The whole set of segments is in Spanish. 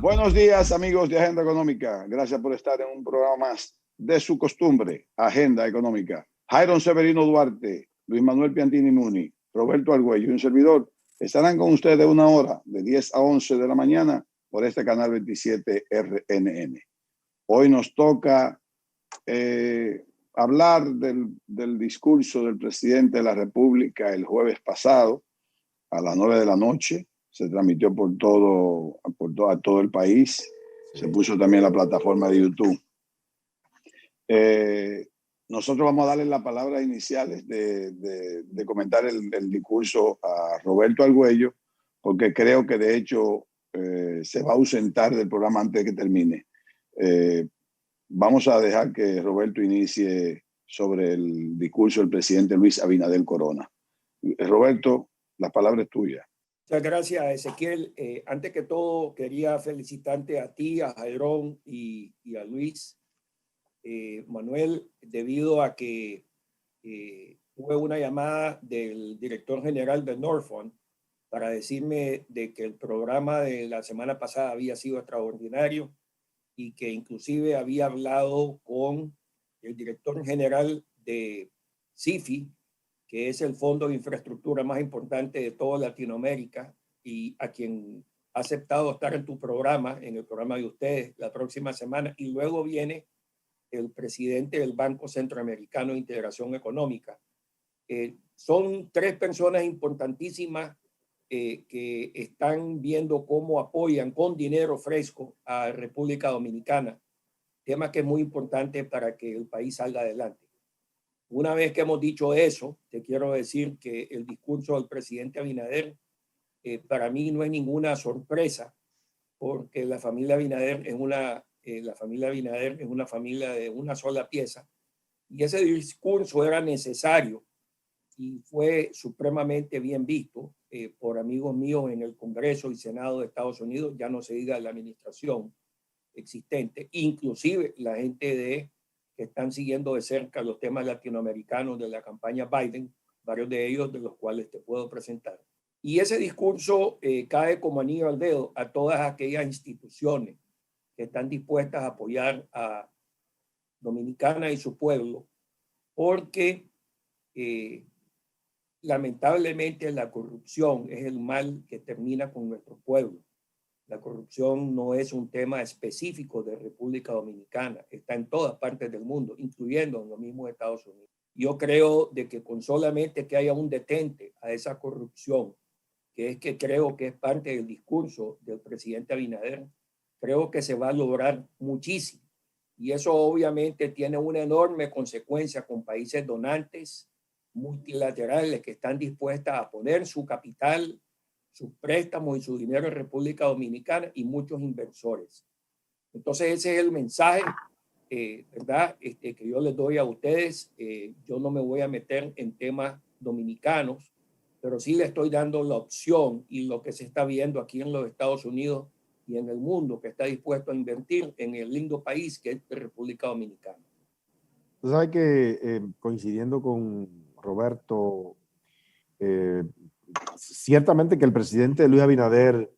Buenos días, amigos de Agenda Económica. Gracias por estar en un programa más de su costumbre, Agenda Económica. Jairon Severino Duarte, Luis Manuel Piantini Muni, Roberto Argüello y un servidor estarán con ustedes una hora de 10 a 11 de la mañana por este canal 27 RNN. Hoy nos toca hablar del discurso del presidente de la República el jueves pasado a las 9 de la noche. Se transmitió por todo el país. Sí. Se puso también en la plataforma de YouTube. Nosotros vamos a darle las palabras iniciales de comentar el discurso a Roberto Argüello, porque creo que de hecho se va a ausentar del programa antes de que termine. Vamos a dejar que Roberto inicie sobre el discurso del presidente Luis Abinader Corona. Roberto, la palabra es tuya. Muchas gracias, Ezequiel. Antes que todo, quería felicitarte a ti, a Jairón y a Luis Manuel, debido a que tuve una llamada del director general de Norfund para decirme de que el programa de la semana pasada había sido extraordinario y que inclusive había hablado con el director general de CIFI, que es el fondo de infraestructura más importante de toda Latinoamérica y a quien ha aceptado estar en tu programa, en el programa de ustedes, la próxima semana. Y luego viene el presidente del Banco Centroamericano de Integración Económica. Son tres personas importantísimas que están viendo cómo apoyan con dinero fresco a República Dominicana, tema que es muy importante para que el país salga adelante. Una vez que hemos dicho eso, te quiero decir que el discurso del presidente Abinader para mí no es ninguna sorpresa, porque la familia Abinader es una familia de una sola pieza, y ese discurso era necesario y fue supremamente bien visto por amigos míos en el Congreso y Senado de Estados Unidos, ya no se diga la administración existente, inclusive la gente que están siguiendo de cerca los temas latinoamericanos de la campaña Biden, varios de ellos de los cuales te puedo presentar. Y ese discurso cae como anillo al dedo a todas aquellas instituciones que están dispuestas a apoyar a Dominicana y su pueblo, porque lamentablemente la corrupción es el mal que termina con nuestro pueblo. La corrupción no es un tema específico de República Dominicana, está en todas partes del mundo, incluyendo en los mismos Estados Unidos. Yo creo de que con solamente que haya un detente a esa corrupción, que es que creo que es parte del discurso del presidente Abinader, creo que se va a lograr muchísimo. Y eso obviamente tiene una enorme consecuencia con países donantes multilaterales que están dispuestas a poner su capital, sus préstamos y su dinero en República Dominicana y muchos inversores. Entonces ese es el mensaje, ¿verdad? Que yo les doy a ustedes. Yo no me voy a meter en temas dominicanos, pero sí le estoy dando la opción y lo que se está viendo aquí en los Estados Unidos y en el mundo, que está dispuesto a invertir en el lindo país que es República Dominicana. Tú sabes que coincidiendo con Roberto, ciertamente que el presidente Luis Abinader,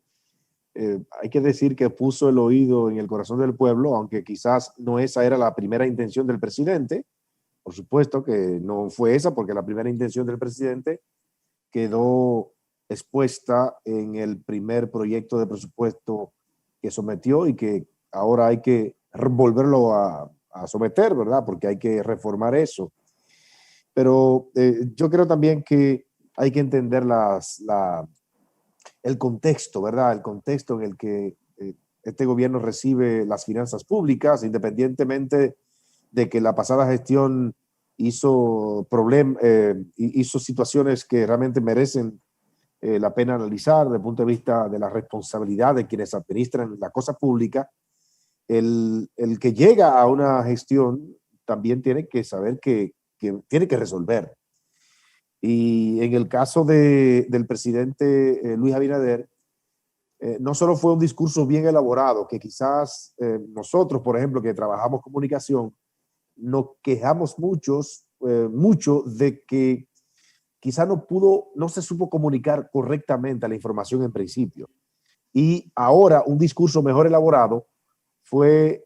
hay que decir que puso el oído en el corazón del pueblo, aunque quizás no esa era la primera intención del presidente. Por supuesto que no fue esa, porque la primera intención del presidente quedó expuesta en el primer proyecto de presupuesto que sometió y que ahora hay que volverlo a someter, ¿verdad? Porque hay que reformar eso. Pero yo creo también que hay que entender el contexto, ¿verdad? El contexto en el que este gobierno recibe las finanzas públicas, independientemente de que la pasada gestión hizo situaciones que realmente merecen la pena analizar desde el punto de vista de la responsabilidad de quienes administran la cosa pública. El que llega a una gestión también tiene que saber que tiene que resolver. Y en el caso del presidente Luis Abinader, no solo fue un discurso bien elaborado, que quizás nosotros, por ejemplo, que trabajamos comunicación, nos quejamos mucho de que quizás no se supo comunicar correctamente la información en principio. y ahora un discurso mejor elaborado fue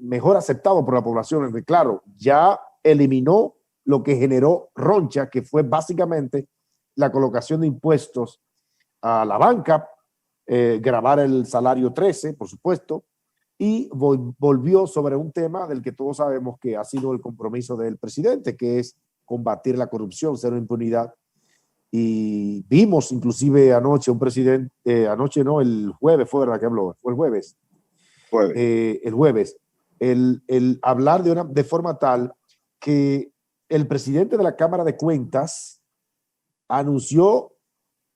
mejor aceptado por la población. Claro, ya eliminó lo que generó roncha, que fue básicamente la colocación de impuestos a la banca, grabar el salario 13, por supuesto, y volvió sobre un tema del que todos sabemos que ha sido el compromiso del presidente, que es combatir la corrupción, cero impunidad. Y vimos inclusive anoche un presidente, anoche no, el jueves fue, ¿verdad que habló? Fue el jueves. El jueves, el hablar de forma tal que el presidente de la Cámara de Cuentas anunció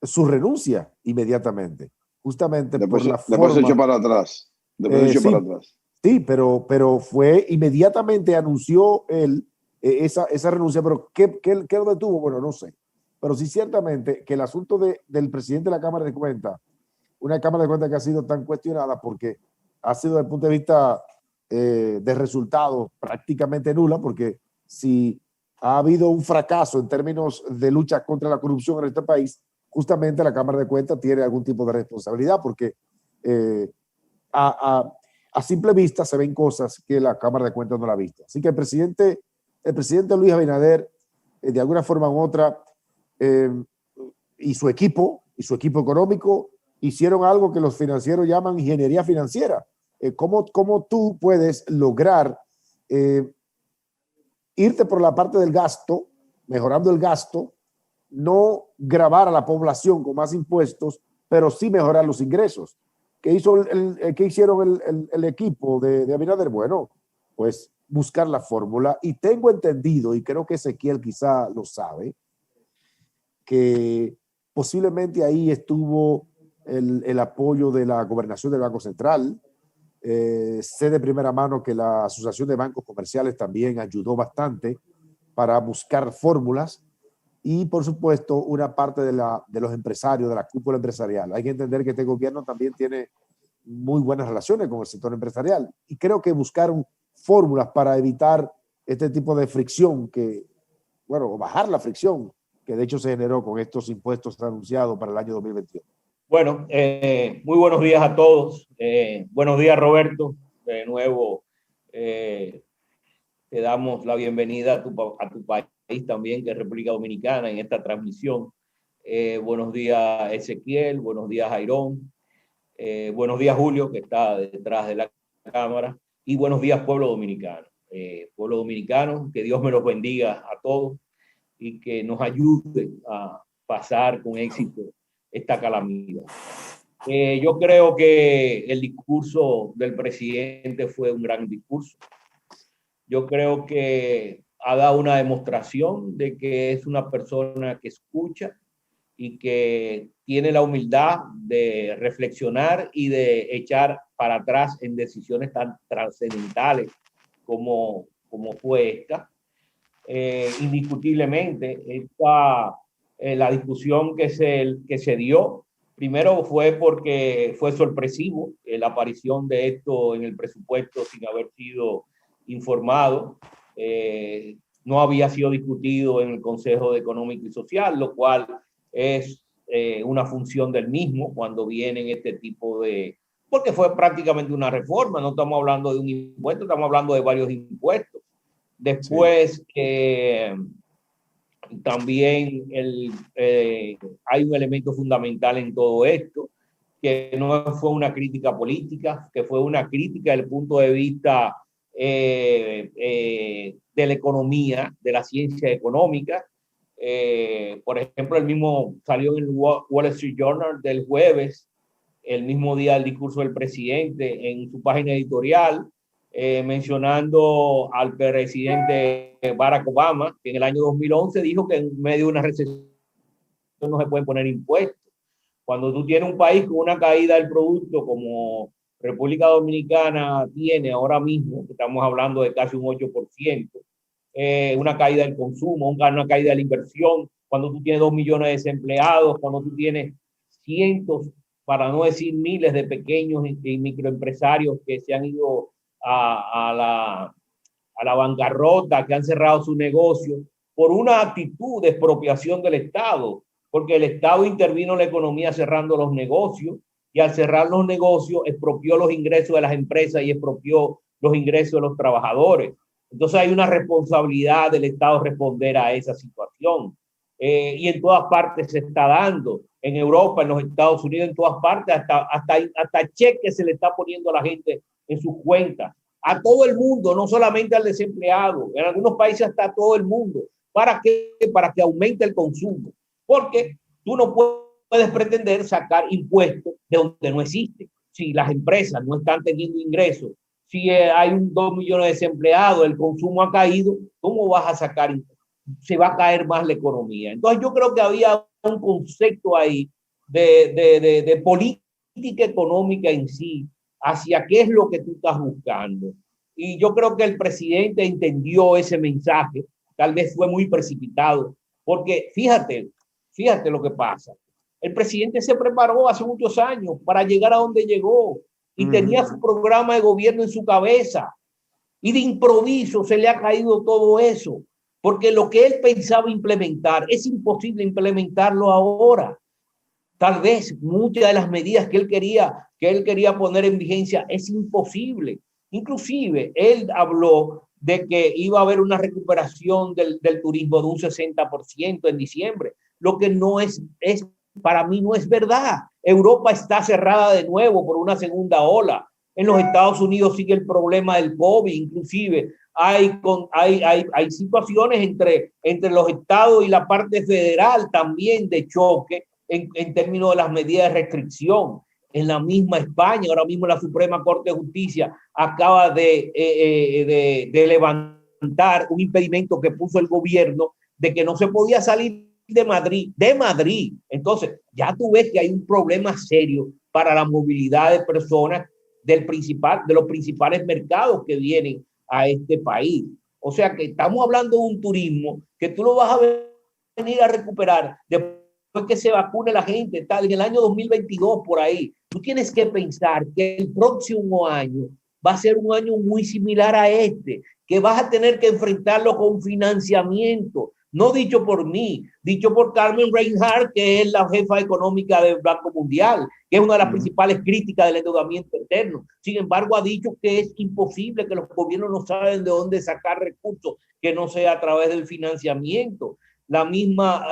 su renuncia inmediatamente, justamente después, por la después forma. Se echó para atrás. Sí, para atrás. Sí, pero fue inmediatamente anunció él esa renuncia, pero ¿qué lo detuvo? Bueno, no sé. Pero sí ciertamente que el asunto del presidente de la Cámara de Cuentas, una Cámara de Cuentas que ha sido tan cuestionada porque ha sido desde el punto de vista de resultados prácticamente nula, porque si ha habido un fracaso en términos de lucha contra la corrupción en este país, justamente la Cámara de Cuentas tiene algún tipo de responsabilidad, porque a simple vista se ven cosas que la Cámara de Cuentas no la ha visto. Así que el presidente Luis Abinader, de alguna forma u otra, y su equipo económico hicieron algo que los financieros llaman ingeniería financiera. ¿Cómo tú puedes lograr irte por la parte del gasto, mejorando el gasto, no gravar a la población con más impuestos, pero sí mejorar los ingresos? ¿Qué hicieron el equipo de Abinader? Bueno, pues buscar la fórmula, y tengo entendido, y creo que Ezequiel quizá lo sabe, que posiblemente ahí estuvo el apoyo de la gobernación del Banco Central. Sé de primera mano que la Asociación de Bancos Comerciales también ayudó bastante para buscar fórmulas, y por supuesto una parte de los empresarios, de la cúpula empresarial. Hay que entender que este gobierno también tiene muy buenas relaciones con el sector empresarial, y creo que buscaron fórmulas para evitar este tipo de fricción, o bajar la fricción que de hecho se generó con estos impuestos anunciados para el año 2021. Bueno, muy buenos días a todos. Buenos días, Roberto. De nuevo, te damos la bienvenida a tu país también, que es República Dominicana, en esta transmisión. Buenos días, Ezequiel. Buenos días, Jairón. Buenos días, Julio, que está detrás de la cámara. Y buenos días, pueblo dominicano. Pueblo dominicano, que Dios me los bendiga a todos y que nos ayude a pasar con éxito esta calamidad. Yo creo que el discurso del presidente fue un gran discurso. Yo creo que ha dado una demostración de que es una persona que escucha y que tiene la humildad de reflexionar y de echar para atrás en decisiones tan trascendentales como fue esta. Indiscutiblemente, la discusión que se dio, primero fue porque fue sorpresivo la aparición de esto en el presupuesto sin haber sido informado. No había sido discutido en el Consejo Económico y Social, lo cual es una función del mismo cuando vienen este tipo de... Porque fue prácticamente una reforma, no estamos hablando de un impuesto, estamos hablando de varios impuestos. Después, también hay un elemento fundamental en todo esto, que no fue una crítica política, que fue una crítica desde el punto de vista de la economía, de la ciencia económica. Por ejemplo, el mismo salió en el Wall Street Journal del jueves, el mismo día del discurso del presidente, en su página editorial, mencionando al presidente Barack Obama, que en el año 2011 dijo que en medio de una recesión no se pueden poner impuestos. Cuando tú tienes un país con una caída del producto como República Dominicana tiene ahora mismo, estamos hablando de casi un 8%, una caída del consumo, una caída de la inversión, cuando tú tienes 2 millones de desempleados, cuando tú tienes cientos, para no decir miles de pequeños y microempresarios que se han ido a la bancarrota, que han cerrado su negocio por una actitud de expropiación del Estado, porque el Estado intervino en la economía cerrando los negocios y al cerrar los negocios expropió los ingresos de las empresas y expropió los ingresos de los trabajadores. Entonces hay una responsabilidad del Estado responder a esa situación. Y en todas partes se está dando. En Europa, en los Estados Unidos, en todas partes, hasta cheques se le está poniendo a la gente en sus cuentas. A todo el mundo, no solamente al desempleado. En algunos países hasta a todo el mundo. ¿Para qué? Para que aumente el consumo. Porque tú no puedes pretender sacar impuestos de donde no existen. Si las empresas no están teniendo ingresos, si hay 2 millones de desempleados, el consumo ha caído, ¿cómo vas a sacar impuestos? Se va a caer más la economía. Entonces yo creo que había un concepto ahí de política económica en sí, hacia qué es lo que tú estás buscando. Y yo creo que el presidente entendió ese mensaje, tal vez fue muy precipitado, porque fíjate lo que pasa. El presidente se preparó hace muchos años para llegar a donde llegó y tenía su programa de gobierno en su cabeza y de improviso se le ha caído todo eso. Porque lo que él pensaba implementar es imposible implementarlo ahora. Tal vez muchas de las medidas que él quería poner en vigencia es imposible. Inclusive, él habló de que iba a haber una recuperación del turismo de un 60% en diciembre, lo que no es para mí no es verdad. Europa está cerrada de nuevo por una segunda ola. En los Estados Unidos sigue el problema del COVID, inclusive. Hay situaciones entre los estados y la parte federal también de choque en términos de las medidas de restricción. En la misma España, ahora mismo la Suprema Corte de Justicia acaba de levantar un impedimento que puso el gobierno de que no se podía salir de Madrid. Entonces, ya tú ves que hay un problema serio para la movilidad de personas de los principales mercados que vienen a este país. O sea que estamos hablando de un turismo que tú lo vas a venir a recuperar después que se vacune la gente, tal, en el año 2022 por ahí. Tú tienes que pensar que el próximo año va a ser un año muy similar a este, que vas a tener que enfrentarlo con financiamiento, no dicho por mí, dicho por Carmen Reinhardt, que es la jefa económica del Banco Mundial, que es una de las principales críticas del endeudamiento interno. Sin embargo, ha dicho que es imposible, que los gobiernos no saben de dónde sacar recursos que no sea a través del financiamiento. La misma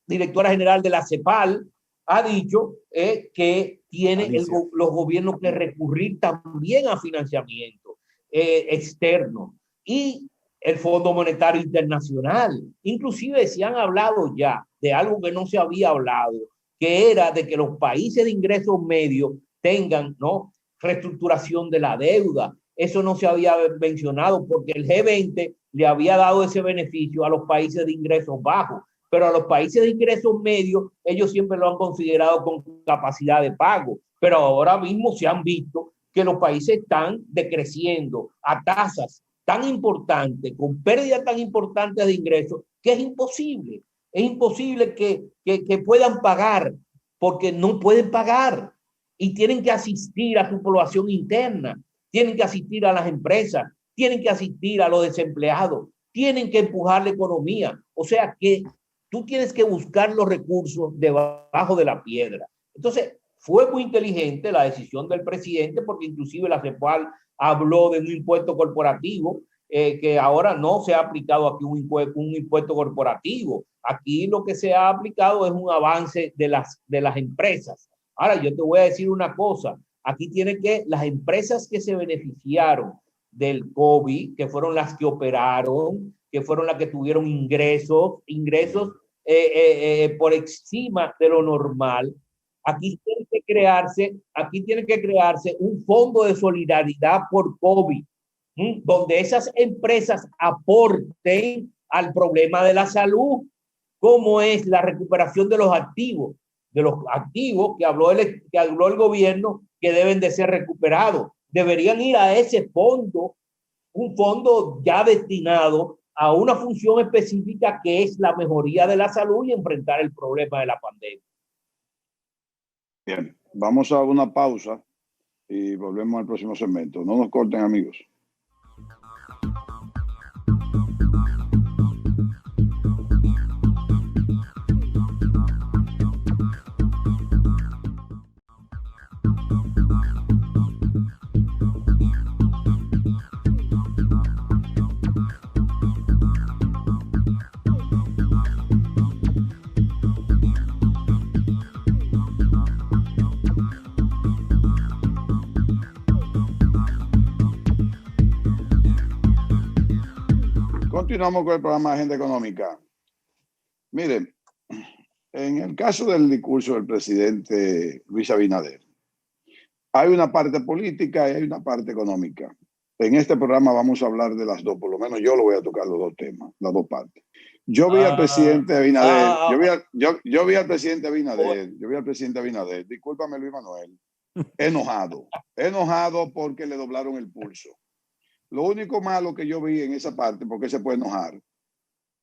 directora general de la CEPAL ha dicho que los gobiernos que recurrir también a financiamiento externo. Y el Fondo Monetario Internacional, inclusive se han hablado ya de algo que no se había hablado, que era de que los países de ingresos medios tengan, ¿no?, reestructuración de la deuda. Eso no se había mencionado porque el G20 le había dado ese beneficio a los países de ingresos bajos, pero a los países de ingresos medios ellos siempre lo han considerado con capacidad de pago, pero ahora mismo se han visto que los países están decreciendo a tasas tan importantes, con pérdidas tan importantes de ingresos, que es imposible que puedan pagar, porque no pueden pagar y tienen que asistir a su población interna, tienen que asistir a las empresas, tienen que asistir a los desempleados, tienen que empujar la economía. O sea que tú tienes que buscar los recursos debajo de la piedra. Entonces, fue muy inteligente la decisión del presidente, porque inclusive la CEPAL habló de un impuesto corporativo, que ahora no se ha aplicado aquí un impuesto corporativo. Aquí lo que se ha aplicado es un avance de las empresas. Ahora, yo te voy a decir una cosa. Aquí tiene que las empresas que se beneficiaron del COVID, que fueron las que operaron, que fueron las que tuvieron ingresos por encima de lo normal, aquí tiene que crearse un fondo de solidaridad por COVID, donde esas empresas aporten al problema de la salud, como es la recuperación de los activos que habló el gobierno, que deben de ser recuperados. Deberían ir a ese fondo, un fondo ya destinado a una función específica, que es la mejoría de la salud y enfrentar el problema de la pandemia. Bien, vamos a una pausa y volvemos al próximo segmento. No nos corten, amigos. Continuamos con el programa de Agenda Económica. Miren, en el caso del discurso del presidente Luis Abinader, hay una parte política y hay una parte económica. En este programa vamos a hablar de las dos, por lo menos yo lo voy a tocar los dos temas, las dos partes. Yo vi al presidente Abinader, yo vi al presidente Abinader, discúlpame Luis Manuel, enojado porque le doblaron el pulso. Lo único malo que yo vi en esa parte, porque se puede enojar,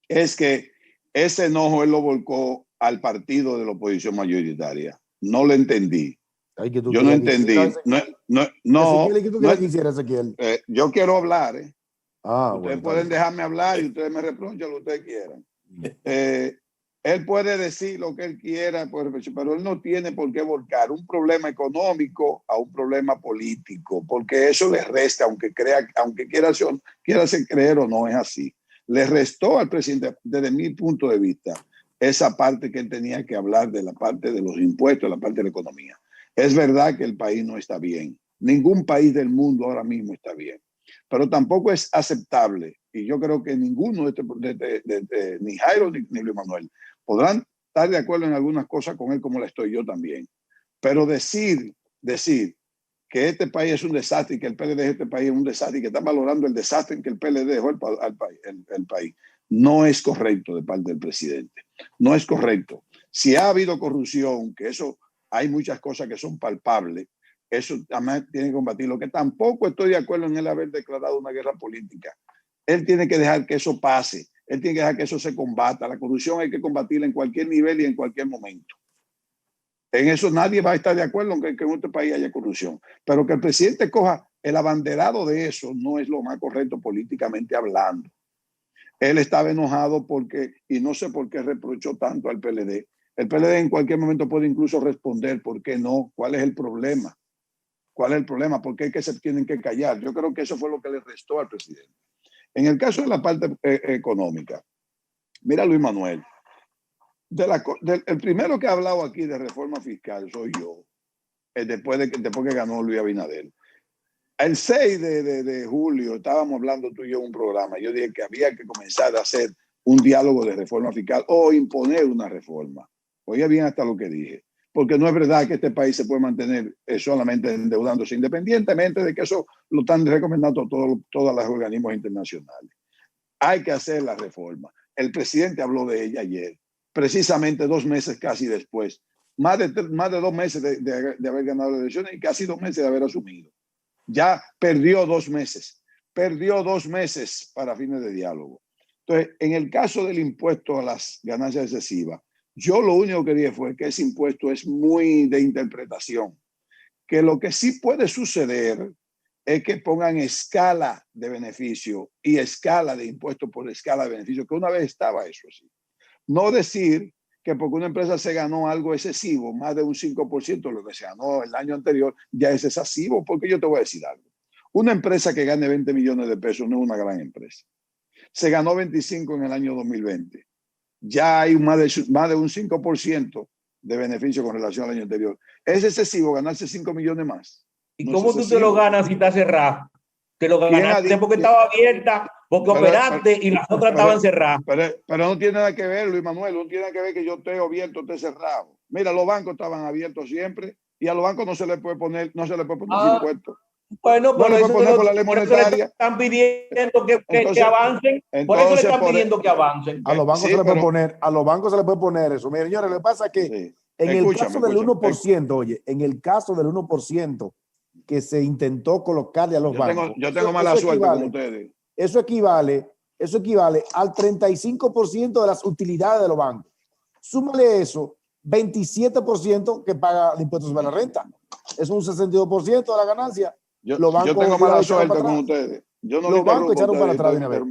es que ese enojo él lo volcó al partido de la oposición mayoritaria. No lo entendí. Ay, que tú Yo no entendí. Yo quiero hablar. Ustedes pueden dejarme hablar y ustedes me repronchan lo que ustedes quieran. Él puede decir lo que él quiera, pero él no tiene por qué volcar un problema económico a un problema político, porque eso le resta, aunque quiera hacer creer o no, es así. Le restó al presidente, desde mi punto de vista, esa parte que él tenía que hablar de la parte de los impuestos, la parte de la economía. Es verdad que el país no está bien. Ningún país del mundo ahora mismo está bien. Pero tampoco es aceptable, y yo creo que ninguno ni Jairo ni Luis Manuel podrán estar de acuerdo en algunas cosas con él como la estoy yo también. Pero decir que este país es un desastre y que el PLD de este país es un desastre y que están valorando el desastre en que el PLD dejó el país, no es correcto de parte del presidente. No es correcto. Si ha habido corrupción, que eso hay muchas cosas que son palpables, eso también tiene que combatirlo. Que tampoco estoy de acuerdo en él haber declarado una guerra política. Él tiene que dejar que eso pase. Él tiene que dejar que eso se combata. La corrupción hay que combatirla en cualquier nivel y en cualquier momento. En eso nadie va a estar de acuerdo en que en este país haya corrupción. Pero que el presidente coja el abanderado de eso no es lo más correcto políticamente hablando. Él estaba enojado y no sé por qué reprochó tanto al PLD. El PLD en cualquier momento puede incluso responder por qué no, cuál es el problema. ¿Cuál es el problema? ¿Por qué es que se tienen que callar? Yo creo que eso fue lo que le restó al presidente. En el caso de la parte económica, mira Luis Manuel, el primero que ha hablado aquí de reforma fiscal soy yo, después que ganó Luis Abinader. El 6 de julio estábamos hablando tú y yo en un programa. Yo dije que había que comenzar a hacer un diálogo de reforma fiscal o imponer una reforma. Oye bien hasta lo que dije. Porque no es verdad que este país se puede mantener solamente endeudándose, independientemente de que eso lo están recomendando todos los organismos internacionales. Hay que hacer la reforma. El presidente habló de ella ayer, precisamente 2 meses casi después, más de 2 meses de haber ganado las elecciones y casi 2 meses de haber asumido. Ya perdió 2 meses. Perdió 2 meses para fines de diálogo. Entonces, en el caso del impuesto a las ganancias excesivas, yo lo único que dije fue que ese impuesto es muy de interpretación, que lo que sí puede suceder es que pongan escala de beneficio y escala de impuesto por escala de beneficio, que una vez estaba eso así. No decir que porque una empresa se ganó algo excesivo, más de un 5% de lo que se ganó el año anterior, ya es excesivo, porque yo te voy a decir algo. Una empresa que gane 20 millones de pesos no es una gran empresa. Se ganó 25 en el año 2020. Ya hay más de un 5% de beneficio con relación al año anterior. ¿Es excesivo ganarse 5 millones más? ¿Y cómo tú te lo ganas si está cerrado? Te lo ganaste porque estaba abierta, porque operaste y las otras estaban cerradas. Pero no tiene nada que ver, Luis Manuel, no tiene nada que ver que yo esté abierto o esté cerrado. Mira, los bancos estaban abiertos siempre y a los bancos no se les puede poner impuestos. Bueno, pero eso por la ley monetaria. Están pidiendo que avancen. Por eso le están pidiendo que avancen. A los bancos se les puede poner, eso. Mira, señores, lo que pasa es que en el caso del 1%, oye, en el caso del 1% que se intentó colocarle a los bancos. Yo tengo mala suerte con ustedes. Eso equivale al 35% de las utilidades de los bancos. Súmale eso, 27% que paga el impuesto sobre la renta. Es un 62% de la ganancia. Yo tengo mala suerte con ustedes. Yo no los bancos echaron para atrás de una vez.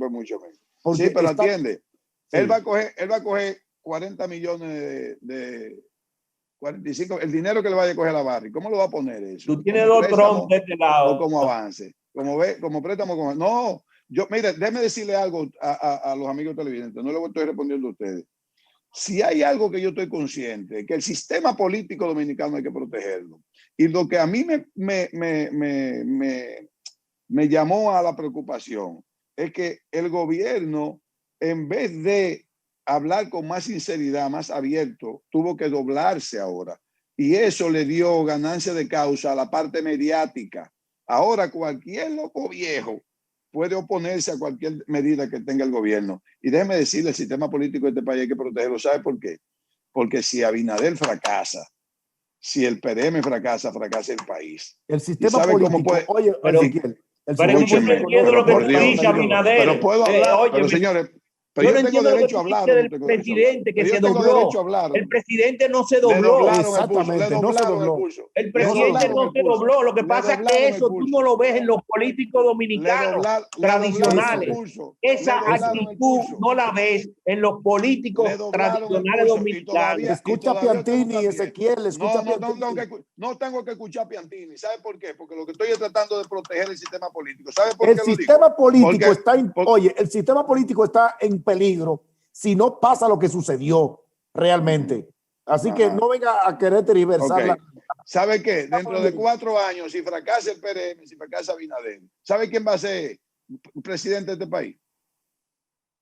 Sí, pero atiende. Sí. Él va a coger 40 millones de 45. El dinero que le vaya a coger a la Barry, ¿cómo lo va a poner eso? Tú tienes dos troncos de este lado. O como avance. Como préstamo. No, mire, déjeme decirle algo a los amigos televidentes. No le estoy respondiendo a ustedes. Si hay algo que yo estoy consciente, que el sistema político dominicano hay que protegerlo. Y lo que a mí me llamó a la preocupación es que el gobierno en vez de hablar con más sinceridad, más abierto, tuvo que doblarse ahora. Y eso le dio ganancia de causa a la parte mediática. Ahora cualquier loco viejo puede oponerse a cualquier medida que tenga el gobierno. Y déjeme decirle, el sistema político de este país hay que protegerlo. ¿Sabe por qué? Porque si Abinader fracasa, si el PRM fracasa, fracasa el país. El sistema político, puede, oye, pero, Ezequiel, pero yo no entiendo lo que tú dices, Abinader. Pero puedo hablar, oye, pero señores, yo no entiendo lo que tú dices del presidente que se dobló. El presidente no se dobló. Exactamente, no se dobló. El presidente no se dobló. Lo que pasa es que eso tú no lo ves en los políticos dominicanos tradicionales. Esa actitud no la ves en los políticos tradicionales dominicanos. Escucha a Piantini, Ezequiel, escucha a Piantini. No tengo que escuchar a Piantini. ¿Sabe por qué? Porque lo que estoy es tratando de proteger el sistema político. ¿Sabe por qué? El sistema político está oye, el sistema político está en peligro si no pasa lo que sucedió realmente. Así que no venga a querer tergiversar. ¿Sabe qué? Dentro de 4 años, si fracasa el PRM, si fracasa Abinader, ¿sabe quién va a ser presidente de este país?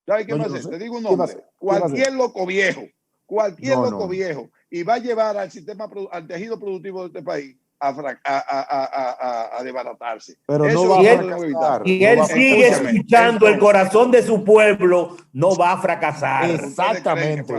¿Sabe quién va a ser? Te digo un nombre. Cualquier loco viejo. Cualquier loco viejo. Y va a llevar al sistema, al tejido productivo de este país a desbaratarse. Pero eso no va a fracasar. Y él sigue escuchando el corazón de su pueblo, no va a fracasar. Exactamente.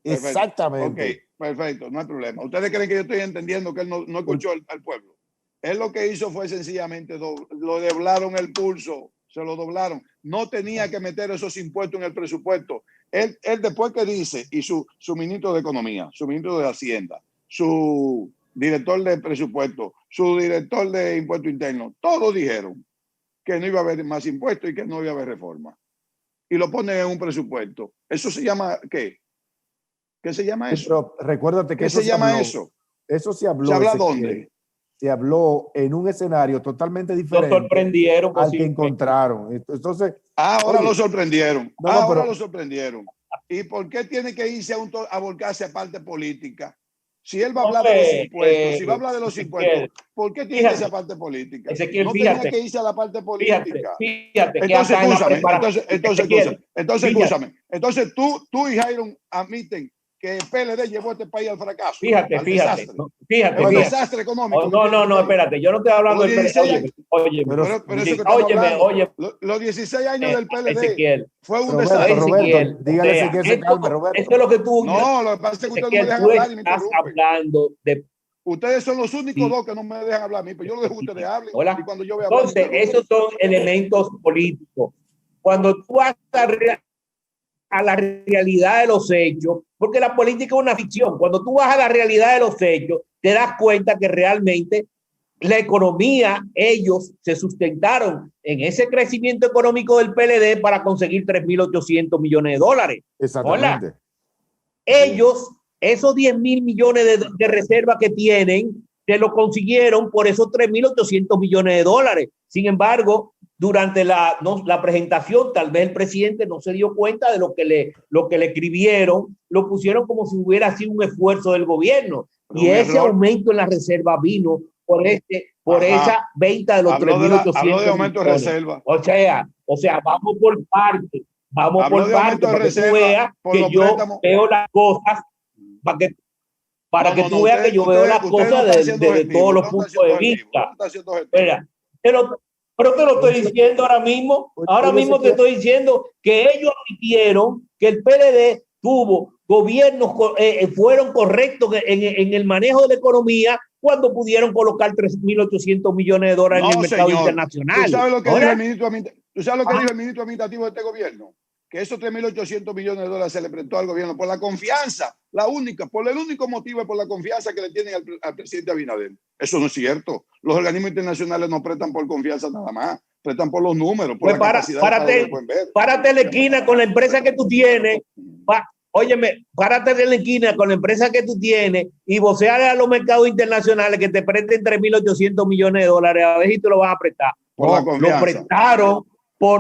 Exactamente. Ok, perfecto, no hay problema. ¿Ustedes creen que yo estoy entendiendo que él no escuchó al pueblo? Él lo que hizo fue sencillamente lo doblaron el pulso, se lo doblaron. No tenía que meter esos impuestos en el presupuesto. Él después que dice, y su ministro de Economía, su ministro de Hacienda, su director de presupuesto, su director de impuesto interno, todos dijeron que no iba a haber más impuestos y que no iba a haber reforma. Y lo ponen en un presupuesto. ¿Eso se llama qué? ¿Qué se llama eso? Pero recuérdate que ¿Qué se llama eso? Eso se habló. ¿Se habla dónde? Se habló en un escenario totalmente diferente sorprendieron al que encontraron. Entonces, ahora lo sorprendieron. Ahora pero lo sorprendieron. ¿Y por qué tiene que irse a volcarse a parte política? Si él va a hablar de los impuestos, si va a hablar de los impuestos, ¿por qué tiene que irse a parte política? No tenía que irse a la parte política. Entonces, escúchame. Entonces, tú y Jairo admiten que el PLD llevó a este país al fracaso. Fíjate. Un desastre económico. No, espérate. Yo no estoy hablando del PLD. Oye. Los 16 años del PLD fue un desastre. Roberto, dígale a Ezequiel se calme, Roberto. Esto es lo que tú... No, lo que pasa es que ustedes no me dejan hablar y me estás interrumpen. hablando de... Ustedes son los únicos dos que no me dejan hablar a mí, pero yo lo dejo que ustedes hablen. Hola. Y cuando yo voy a hablar, entonces, esos son elementos políticos. Cuando tú vas a la realidad de los hechos, porque la política es una ficción, cuando tú vas a la realidad de los hechos, te das cuenta que realmente la economía, ellos se sustentaron en ese crecimiento económico del PLD para conseguir 3.800 millones de dólares. Exactamente. Hola. Ellos, esos 10.000 millones de reservas que tienen, se lo consiguieron por esos 3.800 millones de dólares. Sin embargo, durante la presentación, tal vez el presidente no se dio cuenta de lo que le escribieron, lo pusieron como si hubiera sido un esfuerzo del gobierno. Y ese aumento en la reserva vino por esa venta de los 3.800 de aumento de reserva. O sea, vamos por partes. Vamos por partes para que tú veas que yo veo las cosas, para que tú veas que yo veo las cosas desde todos los puntos de vista. Pero te lo estoy diciendo ahora mismo. Ahora mismo te estoy diciendo que ellos admitieron que el PLD tuvo gobiernos, fueron correctos en el manejo de la economía cuando pudieron colocar 3.800 millones de dólares en el mercado internacional. ¿Tú sabes lo que dijo el ministro administrativo de este gobierno? Que esos 3.800 millones de dólares se le prestó al gobierno por la confianza, por el único motivo es por la confianza que le tienen al presidente Abinader. Eso no es cierto. Los organismos internacionales no prestan por confianza nada más, prestan por los números, por la capacidad párate en la esquina con la empresa que tú tienes, párate en la esquina con la empresa que tú tienes y voceale a los mercados internacionales que te presten 3.800 millones de dólares, a ver si te lo vas a prestar. Por la confianza.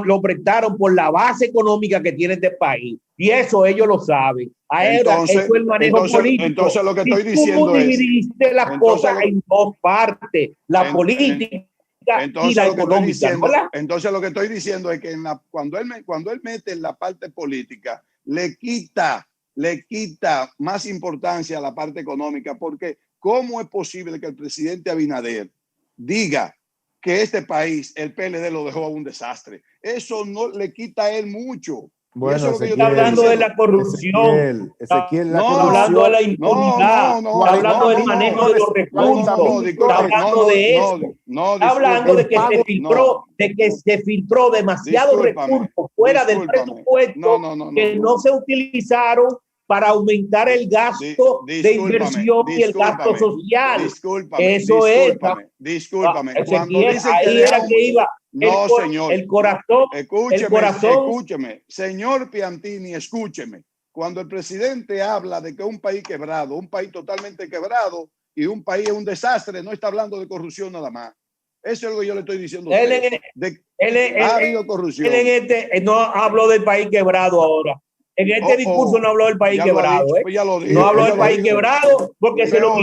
Lo prestaron por la base económica que tiene este país. Y eso ellos lo saben. Eso es el manejo político. Entonces lo que estoy diciendo tú dividiste las cosas en dos partes. La política y la económica, ¿verdad? Entonces lo que estoy diciendo es que cuando él mete en la parte política, le quita más importancia a la parte económica, porque ¿cómo es posible que el presidente Abinader diga que este país, el PLD lo dejó a un desastre? Eso no le quita a él mucho. Bueno, eso es lo que yo está hablando de la corrupción, Ezequiel, la está corrupción. hablando de la impunidad, está hablando del manejo de los recursos, está hablando de eso, está hablando de que se filtró demasiados recursos fuera del presupuesto que no se utilizaron para aumentar el gasto de inversión y el gasto social. Eso es. Discúlpame. Cuando dicen ahí era que iba. Señor. El corazón. Escúcheme. Señor Piantini, escúcheme. Cuando el presidente habla de que un país quebrado, un país totalmente quebrado y un país es un desastre, no está hablando de corrupción nada más. Eso es lo que yo le estoy diciendo. Ha habido corrupción. No habló del país quebrado ahora. En este discurso no habló del país quebrado. No habló del país quebrado porque se lo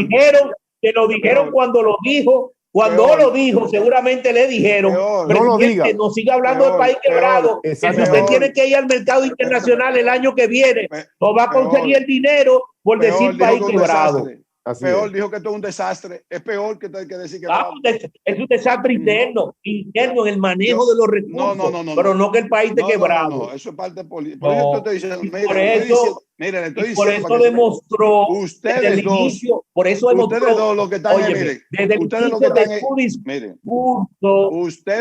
dijeron cuando lo dijo. Cuando lo dijo, seguramente le dijeron, presidente, no siga hablando del país quebrado, que si usted tiene que ir al mercado internacional el año que viene, no va a conseguir el dinero por decir país quebrado. Dijo que esto es un desastre. Es peor que decir que es un desastre interno en el manejo de los recursos, pero no que el país esté quebrado. No, eso es parte política. Por eso estoy diciendo, por eso demostró desde el inicio, por eso demostró, lo que están desde el inicio de su discurso,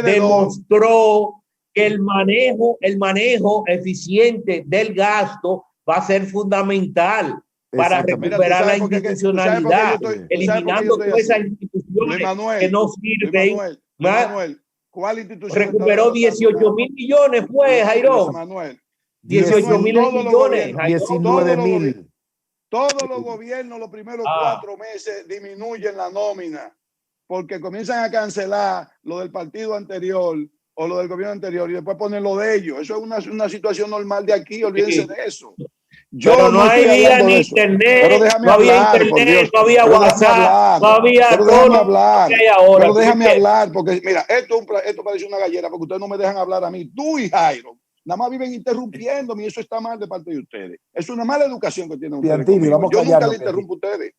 demostró que el manejo eficiente del gasto va a ser fundamental para recuperar la institucionalidad, eliminando todas esas instituciones que no sirven. ¿Cuál institución? Recuperó 18.000 millones, fue, Jairo. 18.000 millones. 19.000. Todos los gobiernos los primeros 4 meses disminuyen la nómina porque comienzan a cancelar lo del partido anterior o lo del gobierno anterior y después ponen lo de ellos. Eso es una situación normal de aquí, olvídense de eso. Pero no había ni internet, no había internet, no había WhatsApp, no había todo lo que hay ahora. Pero déjame hablar, porque mira, esto parece una gallera, porque ustedes no me dejan hablar a mí. Tú y Jairo, nada más viven interrumpiéndome y eso está mal de parte de ustedes. Es una mala educación que tienen ustedes conmigo. Yo nunca le interrumpo a ustedes.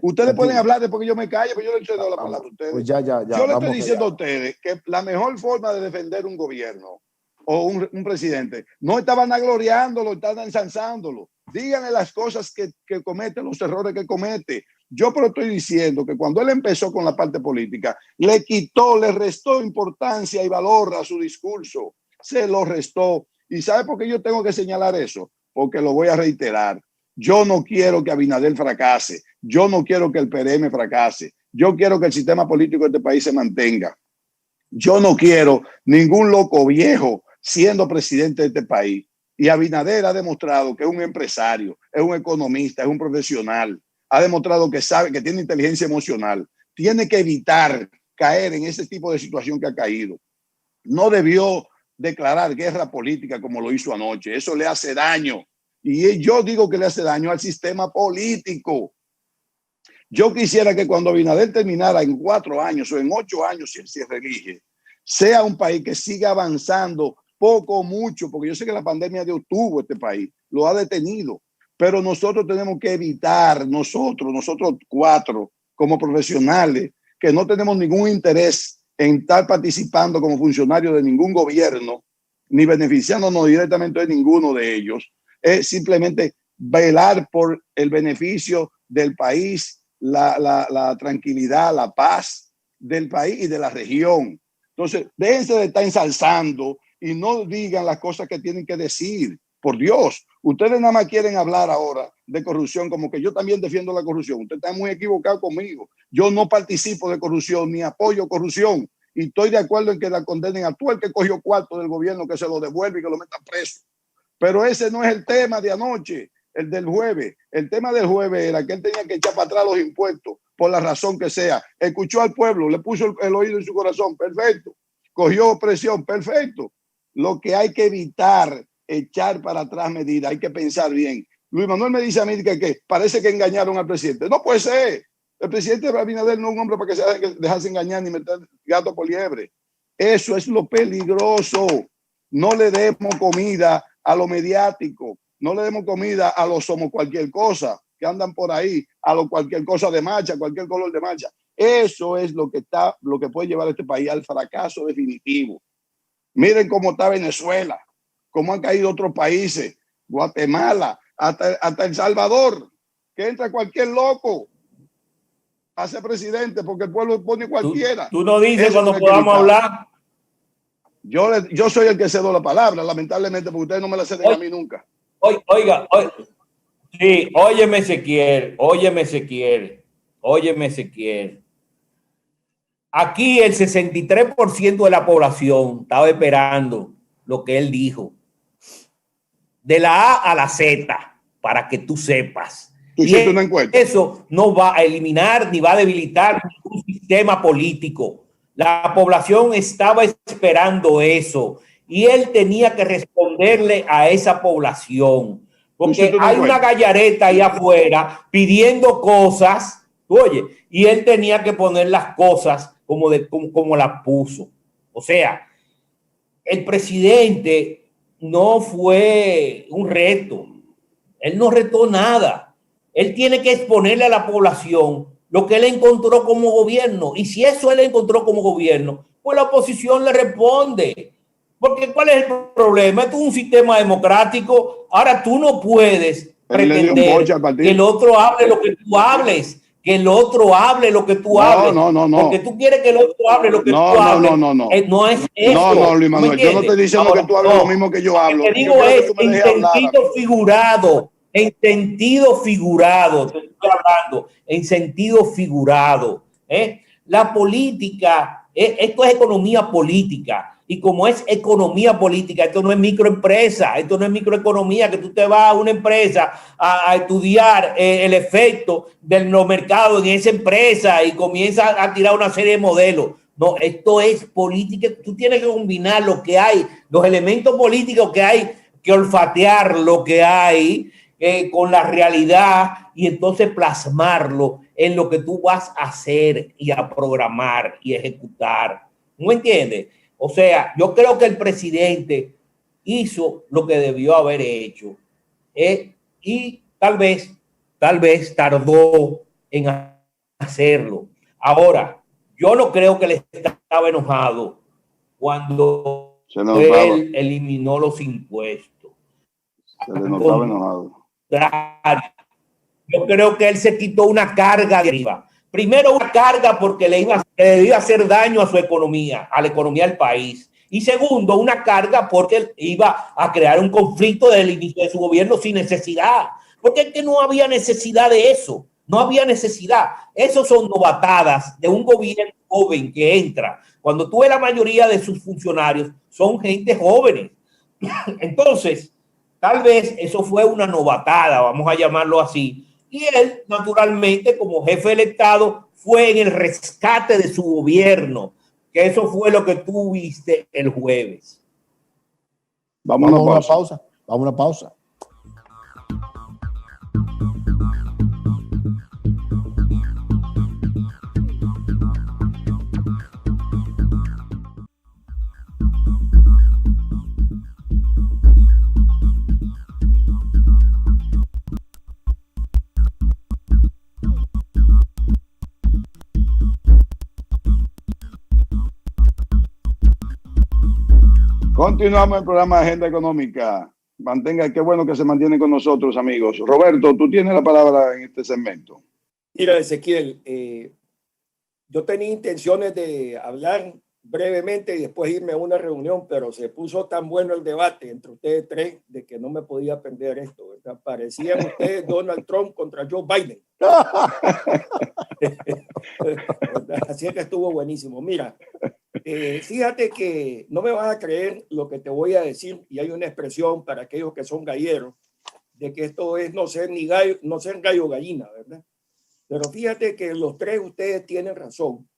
Ustedes pueden hablar después que yo me calle, pero yo le cedo la palabra a ustedes. Pues yo le estoy diciendo a ustedes que la mejor forma de defender un gobierno o un presidente no está vanagloriándolo, está ensalzándolo. Díganle las cosas que comete, los errores que comete. Yo pero estoy diciendo que cuando él empezó con la parte política, le restó importancia y valor a su discurso. Se lo restó. ¿Y sabe por qué yo tengo que señalar eso? Porque lo voy a reiterar. Yo no quiero que Abinader fracase. Yo no quiero que el PRM fracase. Yo quiero que el sistema político de este país se mantenga. Yo no quiero ningún loco viejo siendo presidente de este país. Y Abinader ha demostrado que es un empresario, es un economista, es un profesional. Ha demostrado que sabe, que tiene inteligencia emocional. Tiene que evitar caer en ese tipo de situación que ha caído. No debió declarar guerra política como lo hizo anoche. Eso le hace daño. Y yo digo que le hace daño al sistema político. Yo quisiera que cuando Abinader terminara en 4 años o en 8 años, si él se reelige, sea un país que siga avanzando poco o mucho, porque yo sé que la pandemia detuvo este país, lo ha detenido, pero nosotros tenemos que evitar, nosotros 4 como profesionales, que no tenemos ningún interés en estar participando como funcionarios de ningún gobierno, ni beneficiándonos directamente de ninguno de ellos, es simplemente velar por el beneficio del país, la tranquilidad, la paz del país y de la región. Entonces, déjense de estar ensalzando y no digan las cosas que tienen que decir. Por Dios, ustedes nada más quieren hablar ahora de corrupción, como que yo también defiendo la corrupción. Usted está muy equivocado conmigo. Yo no participo de corrupción ni apoyo corrupción. Y estoy de acuerdo en que la condenen a todo el que cogió cuarto del gobierno, que se lo devuelve y que lo metan preso. Pero ese no es el tema de anoche, el del jueves. El tema del jueves era que él tenía que echar para atrás los impuestos por la razón que sea. Escuchó al pueblo, le puso el oído en su corazón, perfecto. Cogió presión, perfecto. Lo que hay que evitar, echar para atrás medidas, hay que pensar bien. Luis Manuel me dice a mí que parece que engañaron al presidente. No puede ser. El presidente Abinader no es un hombre para que se dejarse engañar ni meter gato por liebre. Eso es lo peligroso. No le demos comida a lo mediático. No le demos comida a los somos cualquier cosa que andan por ahí, a lo cualquier cosa de marcha, cualquier color de marcha. Eso es lo que puede llevar a este país al fracaso definitivo. Miren cómo está Venezuela, cómo han caído otros países, Guatemala, hasta El Salvador, que entra cualquier loco a ser presidente porque el pueblo pone cualquiera. Tú no dices cuando podamos hablar. Yo soy el que cedo la palabra, lamentablemente, porque ustedes no me la ceden a mí nunca. Oiga, sí, óyeme Ezequiel. Aquí el 63% de la población estaba esperando lo que él dijo. De la A a la Z, para que tú sepas. Y eso no va a eliminar ni va a debilitar ningún sistema político. La población estaba esperando eso y él tenía que responderle a esa población. Porque hay una gallareta ahí afuera pidiendo cosas, oye, y él tenía que poner las cosas como las puso. O sea, el presidente no fue un reto. Él no retó nada. Él tiene que exponerle a la población lo que él encontró como gobierno. Y si eso él encontró como gobierno, pues la oposición le responde. Porque ¿cuál es el problema? Esto es un sistema democrático. Ahora tú no puedes pretender que el otro hable lo que tú hables. Que el otro hable lo que tú hables. No. Porque tú quieres que el otro hable lo que tú hables. No es eso. No, Luis Manuel, yo no estoy diciendo que tú hables lo mismo que yo hablo. Lo que digo es en sentido figurado. En sentido figurado, te estoy hablando, en sentido figurado. La política, esto es economía política. Y como es economía política, esto no es microempresa, esto no es microeconomía, que tú te vas a una empresa a estudiar el efecto de los mercados en esa empresa y comienzas a tirar una serie de modelos. No, esto es política. Tú tienes que combinar lo que hay, los elementos políticos que hay, que olfatear lo que hay con la realidad y entonces plasmarlo en lo que tú vas a hacer y a programar y ejecutar. ¿No entiendes? O sea, yo creo que el presidente hizo lo que debió haber hecho y tal vez tardó en hacerlo. Ahora, yo no creo que él estaba enojado cuando él eliminó los impuestos. Se le notaba enojado. Yo creo que él se quitó una carga de arriba. Primero, una carga porque le iba a hacer daño a su economía, a la economía del país. Y segundo, una carga porque iba a crear un conflicto desde el inicio de su gobierno sin necesidad. Porque es que no había necesidad de eso. No había necesidad. Esos son novatadas de un gobierno joven que entra. Cuando tú ves la mayoría de sus funcionarios, son gente jóvenes. Entonces, tal vez eso fue una novatada, vamos a llamarlo así. Y él, naturalmente, como jefe del Estado, fue en el rescate de su gobierno, que eso fue lo que tú viste el jueves. Vamos a una pausa. Vamos a una pausa. Continuamos el programa de Agenda Económica. Qué bueno que se mantiene con nosotros, amigos. Roberto, tú tienes la palabra en este segmento. Mira, Ezequiel, yo tenía intenciones de hablar brevemente y después irme a una reunión, pero se puso tan bueno el debate entre ustedes tres de que no me podía perder esto, ¿verdad? Parecían ustedes Donald Trump contra Joe Biden. Así es que estuvo buenísimo. Mira, fíjate que no me vas a creer lo que te voy a decir, y hay una expresión para aquellos que son galleros de que esto es no ser gallo gallina, ¿verdad? Pero fíjate que los tres ustedes tienen razón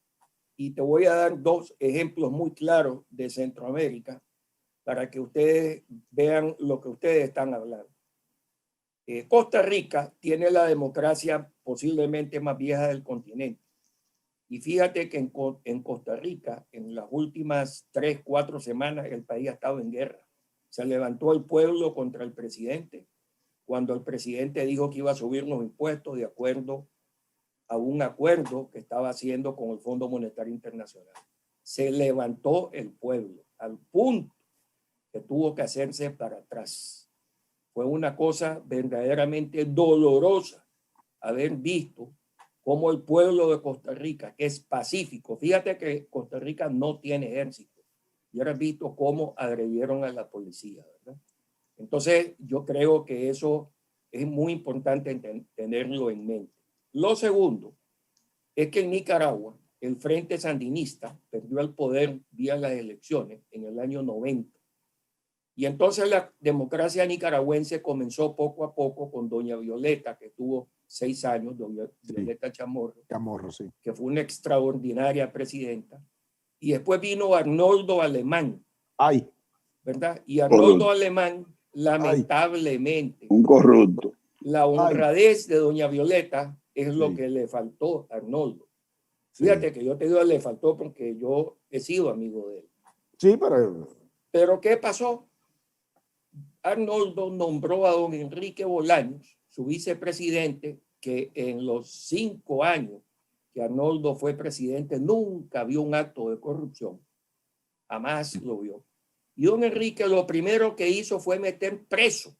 y te voy a dar dos ejemplos muy claros de Centroamérica para que ustedes vean lo que ustedes están hablando. Costa Rica tiene la democracia posiblemente más vieja del continente. Y fíjate que en Costa Rica, en las últimas 3, 4 semanas, el país ha estado en guerra. Se levantó el pueblo contra el presidente cuando el presidente dijo que iba a subir los impuestos de acuerdo a un acuerdo que estaba haciendo con el Fondo Monetario Internacional. Se levantó el pueblo al punto que tuvo que hacerse para atrás. Fue una cosa verdaderamente dolorosa haber visto cómo el pueblo de Costa Rica, que es pacífico, fíjate que Costa Rica no tiene ejército, y ahora has visto cómo agredieron a la policía, ¿verdad? Entonces, yo creo que eso es muy importante tenerlo en mente. Lo segundo es que en Nicaragua, el Frente Sandinista perdió el poder vía las elecciones en el año 90. Y entonces la democracia nicaragüense comenzó poco a poco con doña Violeta, que tuvo 6 años, doña Violeta Chamorro, sí, que fue una extraordinaria presidenta. Y después vino Arnoldo Alemán, ay, ¿verdad? Y Arnoldo Alemán, lamentablemente, un corrupto. La honradez de doña Violeta es lo que le faltó a Arnoldo. Fíjate que yo te digo le faltó porque yo he sido amigo de él. Sí, pero ¿qué pasó? Arnoldo nombró a don Enrique Bolaños, su vicepresidente, que en los 5 años que Arnoldo fue presidente nunca vio un acto de corrupción. Jamás lo vio. Y don Enrique lo primero que hizo fue meter preso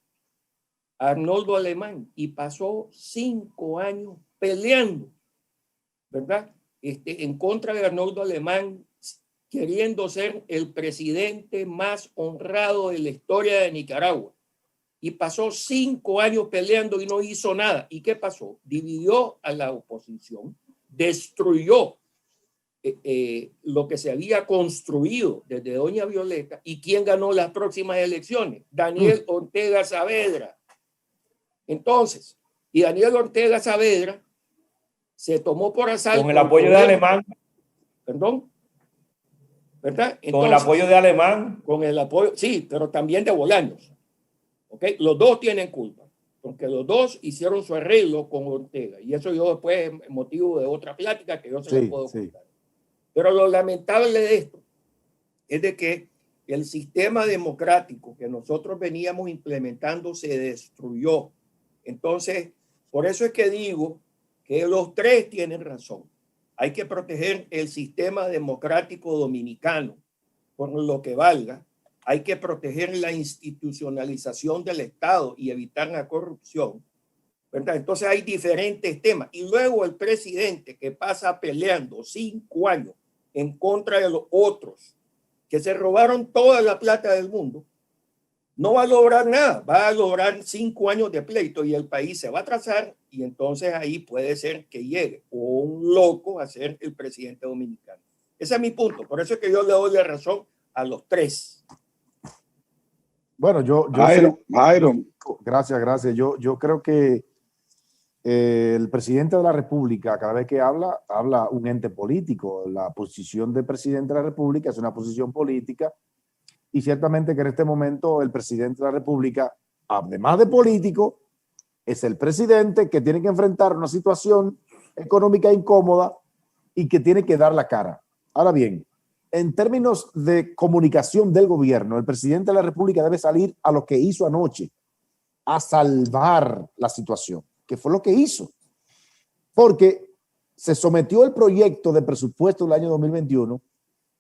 a Arnoldo Alemán y pasó 5 años peleando, ¿verdad? En contra de Arnoldo Alemán, queriendo ser el presidente más honrado de la historia de Nicaragua. Y pasó 5 años peleando y no hizo nada. ¿Y qué pasó? Dividió a la oposición, destruyó lo que se había construido desde doña Violeta. ¿Y quién ganó las próximas elecciones? Daniel Ortega Saavedra. Entonces, y Daniel Ortega Saavedra se tomó por asalto. Con el apoyo de Alemán. Perdón. ¿Verdad? Entonces, con el apoyo de Alemán. Con el apoyo, sí, pero también de Bolaños. ¿Okay? Los dos tienen culpa, porque los dos hicieron su arreglo con Ortega. Y eso yo después es motivo de otra plática que yo se la puedo contar. Pero lo lamentable de esto es de que el sistema democrático que nosotros veníamos implementando se destruyó. Entonces, por eso es que digo que los tres tienen razón. Hay que proteger el sistema democrático dominicano por lo que valga. Hay que proteger la institucionalización del Estado y evitar la corrupción, ¿verdad? Entonces hay diferentes temas. Y luego el presidente que pasa peleando 5 años en contra de los otros que se robaron toda la plata del mundo, no va a lograr nada. Va a lograr 5 años de pleito y el país se va a atrasar y entonces ahí puede ser que llegue un loco a ser el presidente dominicano. Ese es mi punto. Por eso es que yo le doy la razón a los tres. Bueno, Byron. Gracias. Yo creo que el presidente de la República, cada vez que habla un ente político. La posición de presidente de la República es una posición política y ciertamente que en este momento el presidente de la República, además de político, es el presidente que tiene que enfrentar una situación económica incómoda y que tiene que dar la cara. Ahora bien, en términos de comunicación del gobierno, el presidente de la República debe salir a lo que hizo anoche, a salvar la situación, que fue lo que hizo. Porque se sometió el proyecto de presupuesto del año 2021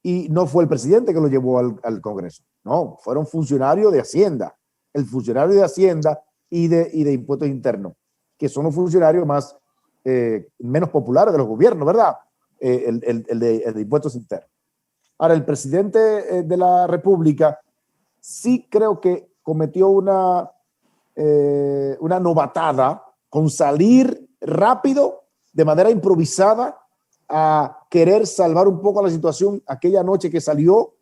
y no fue el presidente que lo llevó al Congreso. No, fueron funcionarios de Hacienda, el funcionario de Hacienda y de Impuestos Internos, que son los funcionarios menos populares de los gobiernos, ¿verdad? El de Impuestos Internos. Ahora, el presidente de la República sí creo que cometió una novatada con salir rápido, de manera improvisada, a querer salvar un poco la situación aquella noche que salió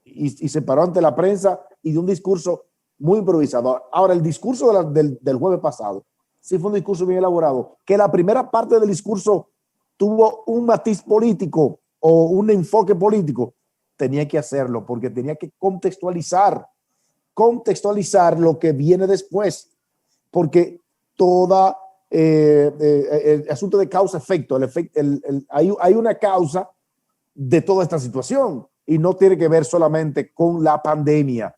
y se paró ante la prensa y dio un discurso muy improvisado. Ahora, el discurso del jueves pasado sí fue un discurso bien elaborado, que la primera parte del discurso tuvo un matiz político o un enfoque político. Tenía que hacerlo porque tenía que contextualizar lo que viene después, porque toda el asunto de causa-efecto. Hay una causa de toda esta situación y no tiene que ver solamente con la pandemia.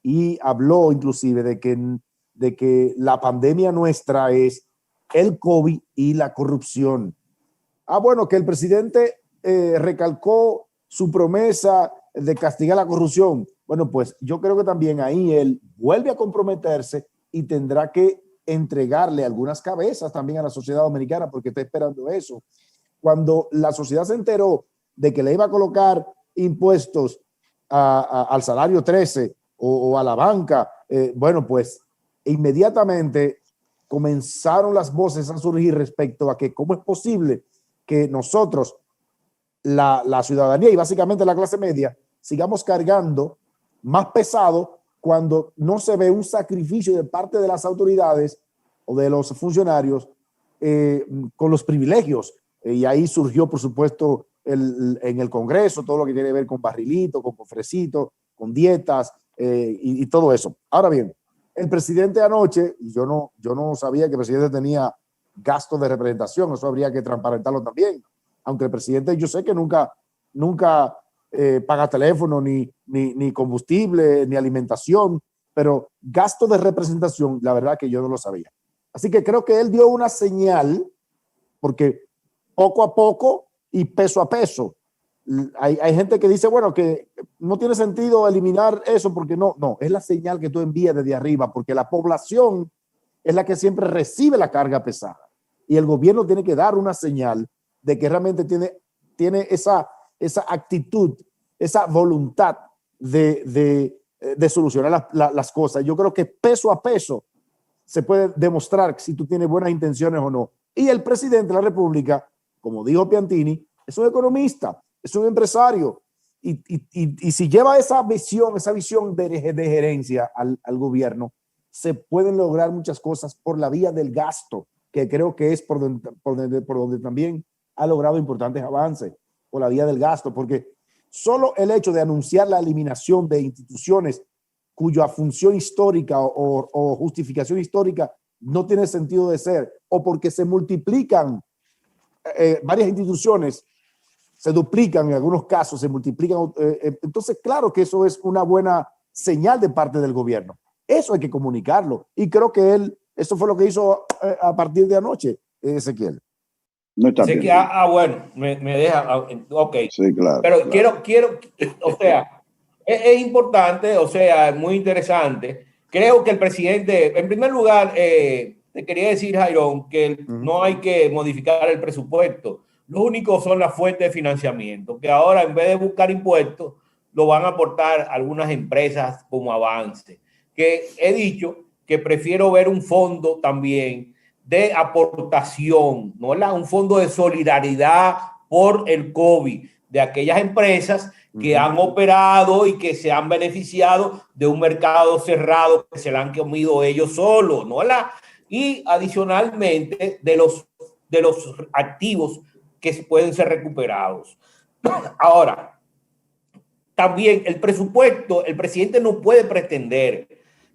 Y habló inclusive de que la pandemia nuestra es el COVID y la corrupción. Bueno, que el presidente recalcó su promesa de castigar la corrupción. Bueno, pues yo creo que también ahí él vuelve a comprometerse y tendrá que entregarle algunas cabezas también a la sociedad dominicana, porque está esperando eso. Cuando la sociedad se enteró de que le iba a colocar impuestos al salario 13 o a la banca, bueno, pues inmediatamente comenzaron las voces a surgir respecto a que cómo es posible que nosotros, la ciudadanía y básicamente la clase media, sigamos cargando más pesado cuando no se ve un sacrificio de parte de las autoridades o de los funcionarios con los privilegios. Y ahí surgió, por supuesto, en el Congreso, todo lo que tiene que ver con barrilito, con cofrecito, con dietas y todo eso. Ahora bien, el presidente anoche, y yo no sabía que el presidente tenía gastos de representación, eso habría que transparentarlo también, aunque el presidente yo sé que nunca paga teléfono, ni combustible, ni alimentación, pero gasto de representación, la verdad que yo no lo sabía. Así que creo que él dio una señal, porque poco a poco y peso a peso. Hay gente que dice, bueno, que no tiene sentido eliminar eso porque no, es la señal que tú envías desde arriba, porque la población es la que siempre recibe la carga pesada y el gobierno tiene que dar una señal de que realmente tiene esa actitud, esa voluntad de solucionar las cosas. Yo creo que peso a peso se puede demostrar si tú tienes buenas intenciones o no. Y el presidente de la República, como dijo Piantini, es un economista, es un empresario. Y si lleva esa visión de gerencia al gobierno, se pueden lograr muchas cosas por la vía del gasto, que creo que es por donde también ha logrado importantes avances, por la vía del gasto, porque solo el hecho de anunciar la eliminación de instituciones cuya función histórica o justificación histórica no tiene sentido de ser, o porque se multiplican varias instituciones, se duplican en algunos casos, se multiplican. Entonces, claro que eso es una buena señal de parte del gobierno. Eso hay que comunicarlo. Y creo que eso fue lo que hizo a partir de anoche, Ezequiel. No está bien. Bueno, me deja, ok. Sí, claro. Pero claro. quiero, o sea, es importante, o sea, es muy interesante. Creo que el presidente, en primer lugar, te quería decir, Jairón, que no hay que modificar el presupuesto. Lo único son las fuentes de financiamiento, que ahora en vez de buscar impuestos, lo van a aportar algunas empresas como avance. Que he dicho que prefiero ver un fondo también de aportación, ¿no? Un fondo de solidaridad por el COVID, de aquellas empresas que han operado y que se han beneficiado de un mercado cerrado que se la han comido ellos solos, ¿no? Y adicionalmente de los activos que pueden ser recuperados. Ahora, también el presupuesto, el presidente no puede pretender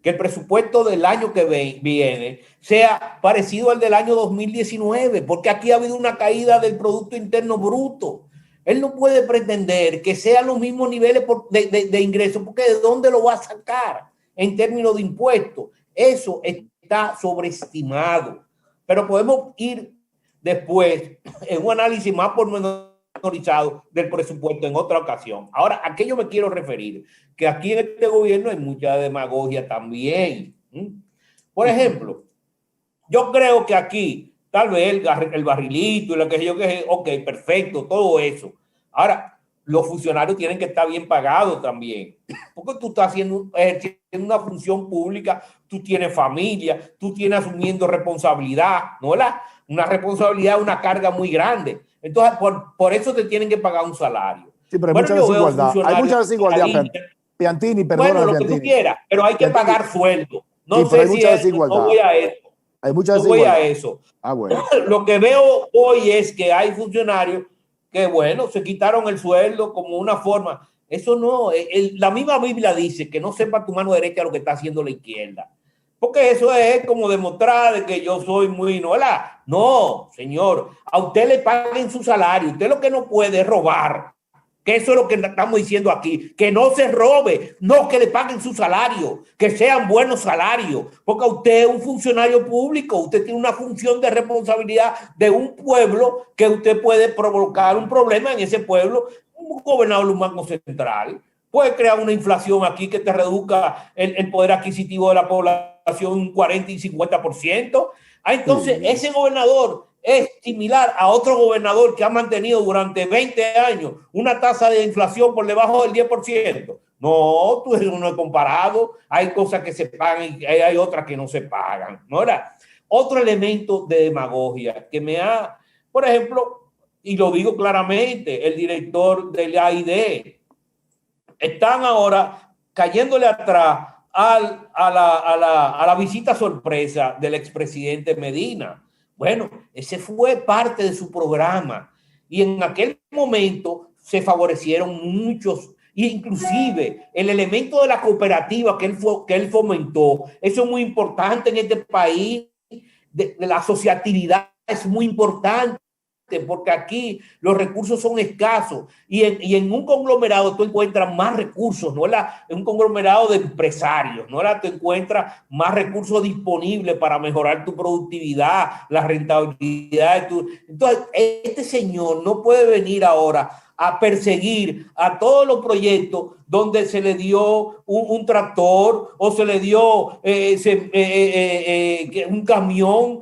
que el presupuesto del año que viene sea parecido al del año 2019, porque aquí ha habido una caída del Producto Interno Bruto. Él no puede pretender que sean los mismos niveles de ingresos, porque ¿de dónde lo va a sacar en términos de impuestos? Eso está sobreestimado. Pero podemos ir después en un análisis más pormenorizado del presupuesto en otra ocasión. Ahora, ¿a qué yo me quiero referir? Que aquí en este gobierno hay mucha demagogia también. Por ejemplo, yo creo que aquí, tal vez el barrilito y lo que yo que ok, perfecto, todo eso. Ahora, los funcionarios tienen que estar bien pagados también. Porque tú estás ejerciendo una función pública, tú tienes familia, tú tienes asumiendo responsabilidad, ¿no? Una responsabilidad, una carga muy grande. Entonces, por eso te tienen que pagar un salario. Sí, pero hay mucha desigualdad. Hay mucha desigualdad, Piantini, perdona. Bueno, lo que tú quieras, pero hay que pagar sueldo. No sé si no voy a eso. Hay mucha desigualdad. No voy a eso. Bueno. Lo que veo hoy es que hay funcionarios que, bueno, se quitaron el sueldo como una forma. Eso no, la misma Biblia dice que no sepa tu mano derecha lo que está haciendo la izquierda. Porque eso es como demostrar de que yo soy muy nola. No, señor, a usted le paguen su salario. Usted lo que no puede es robar. Que eso es lo que estamos diciendo aquí, que no se robe, no que le paguen su salario, que sean buenos salarios, porque usted es un funcionario público, usted tiene una función de responsabilidad de un pueblo que usted puede provocar un problema en ese pueblo. Un gobernador de un banco central puede crear una inflación aquí que te reduzca el poder adquisitivo de la población un 40 y 50%. Entonces, ese gobernador es similar a otro gobernador que ha mantenido durante 20 años una tasa de inflación por debajo del 10%. No, tú no es comparado. Hay cosas que se pagan y hay otras que no se pagan. ¿No era? Otro elemento de demagogia que me ha, por ejemplo, y lo digo claramente, el director del AID, están ahora cayéndole atrás a la visita sorpresa del expresidente Medina. Bueno, ese fue parte de su programa y en aquel momento se favorecieron muchos, inclusive el elemento de la cooperativa que él fomentó. Eso es muy importante en este país, de la asociatividad es muy importante, porque aquí los recursos son escasos y en un conglomerado tú encuentras más recursos, ¿no? En un conglomerado de empresarios, ¿no? Tú encuentras más recursos disponibles para mejorar tu productividad, la rentabilidad. Entonces, este señor no puede venir ahora a perseguir a todos los proyectos donde se le dio un tractor o se le dio un camión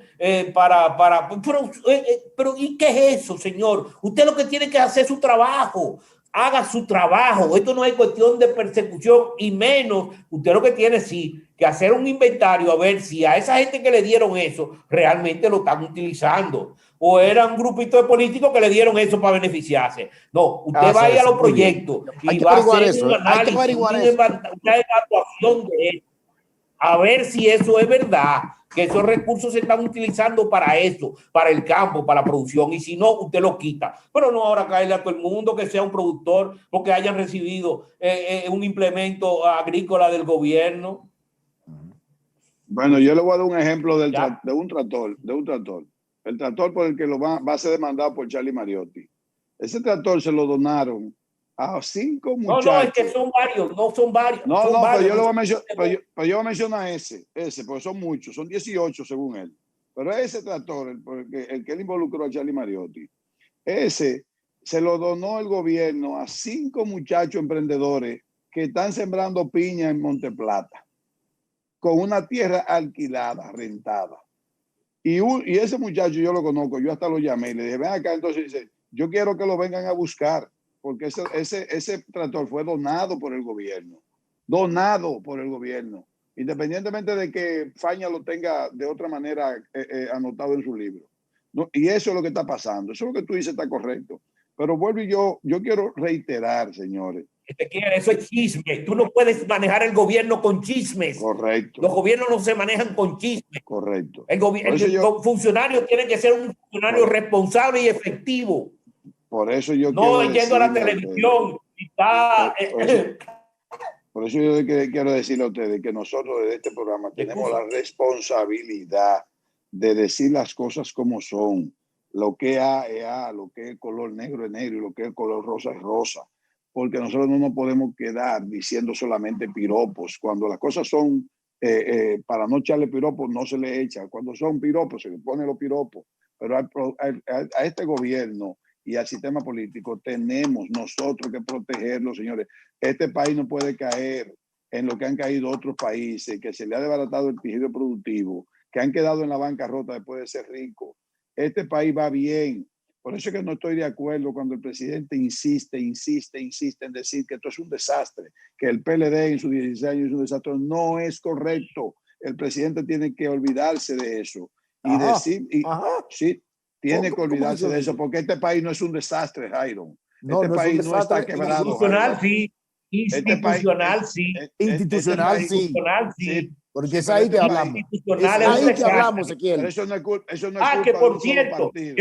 pero ¿y qué es eso, señor? Usted lo que tiene que hacer es su trabajo. Haga su trabajo. Esto no es cuestión de persecución y menos. Usted lo que tiene sí que hacer un inventario a ver si a esa gente que le dieron eso realmente lo están utilizando o era un grupito de políticos que le dieron eso para beneficiarse. No, usted va a ir a los proyectos y va a hacer un análisis, una evaluación de eso, a ver si eso es verdad, que esos recursos se están utilizando para eso, para el campo, para la producción, y si no, usted lo quita. Pero no ahora caerle a todo el mundo que sea un productor porque hayan recibido un implemento agrícola del gobierno. Bueno, yo le voy a dar un ejemplo de un tractor. El tractor por el que va a ser demandado por Charlie Mariotti. Ese tractor se lo donaron a 5 muchachos. No, es que son varios, no son varios. No, son varios, pero yo voy a mencionar ese, porque son muchos, son 18 según él. Pero ese tractor, el que él involucró a Charlie Mariotti, ese se lo donó el gobierno a 5 muchachos emprendedores que están sembrando piña en Monteplata, con una tierra alquilada, rentada. Y ese muchacho yo lo conozco, yo hasta lo llamé y le dije, ven acá, entonces dice, yo quiero que lo vengan a buscar, porque ese tractor fue donado por el gobierno, independientemente de que Faña lo tenga de otra manera anotado en su libro. ¿No? Y eso es lo que está pasando, eso es lo que tú dices está correcto. Pero vuelvo y yo quiero reiterar, señores. Eso es chisme. Tú no puedes manejar el gobierno con chismes. Correcto. Los gobiernos no se manejan con chismes. Correcto. El funcionario tiene que ser un funcionario responsable y efectivo. Por eso yo no yendo a la televisión. Por eso yo quiero decirle a ustedes que nosotros desde este programa tenemos la responsabilidad de decir las cosas como son. Lo que A es A, lo que es color negro es negro y lo que es color rosa es rosa. Porque nosotros no nos podemos quedar diciendo solamente piropos. Cuando las cosas son, para no echarle piropos, no se le echa. Cuando son piropos, se le pone los piropos. Pero a este gobierno y al sistema político tenemos nosotros que protegerlo, señores. Este país no puede caer en lo que han caído otros países, que se le ha desbaratado el tejido productivo, que han quedado en la bancarrota después de ser ricos. Este país va bien. Por eso es que no estoy de acuerdo cuando el presidente insiste en decir que esto es un desastre, que el PLD en sus 16 años es un desastre. No es correcto. El presidente tiene que olvidarse de eso. Y decir, sí, tiene que olvidarse de eso, porque este país no es un desastre, Jairo. Este país no está quebrado. Institucional, sí. Institucional, sí. Institucional, sí. Porque es ahí que hablamos. Es ahí que hablamos, Ezequiel. Pero eso no es culpa. Que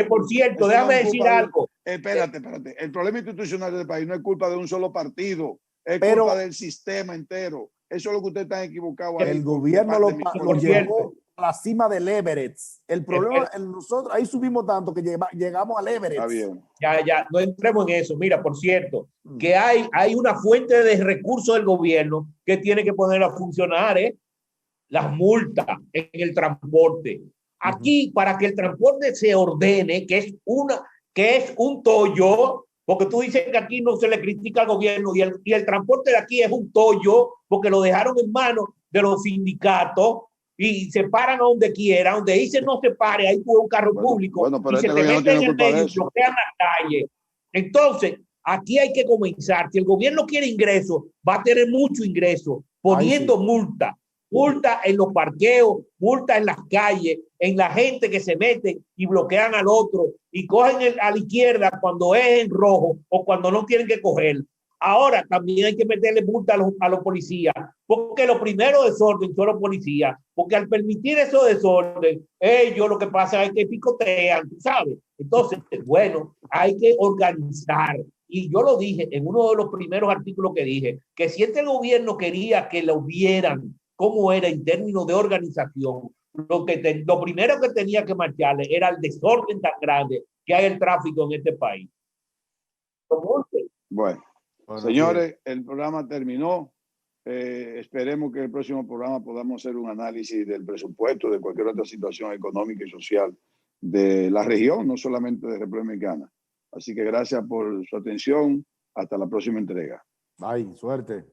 por cierto, déjame decir algo. Espérate. El problema institucional del país no es culpa de un solo partido. Es culpa del sistema entero. eso es lo que ustedes están equivocados. El gobierno lo llevó a la cima del Everett. El problema, nosotros ahí subimos tanto que llegamos al Everett. Está bien. Ya, no entremos en eso. Mira, por cierto, que hay una fuente de recursos del gobierno que tiene que poner a funcionar, las multas en el transporte. Aquí, para que el transporte se ordene, que es un tollo, porque tú dices que aquí no se le critica al gobierno y el transporte de aquí es un tollo porque lo dejaron en manos de los sindicatos y se paran a donde quiera, donde dice no se pare, ahí tuvo un carro público pero y se te meten en el medio y bloquean la calle. Entonces, aquí hay que comenzar. Si el gobierno quiere ingresos, va a tener mucho ingreso poniendo multa en los parqueos, multa en las calles, en la gente que se mete y bloquean al otro y cogen a la izquierda cuando es en rojo o cuando no tienen que coger. Ahora también hay que meterle multa a los policías, porque los primeros desorden son los policías, porque al permitir esos desorden, ellos lo que pasa es que picotean, ¿sabes? Entonces, bueno, hay que organizar. Y yo lo dije en uno de los primeros artículos que dije, que si este gobierno quería que lo vieran cómo era en términos de organización, lo primero que tenía que marcharle era el desorden tan grande que hay el tráfico en este país. Bueno, señores, el programa terminó. Esperemos que en el próximo programa podamos hacer un análisis del presupuesto, de cualquier otra situación económica y social de la región, no solamente de República Dominicana. Así que gracias por su atención. Hasta la próxima entrega. Bye, suerte.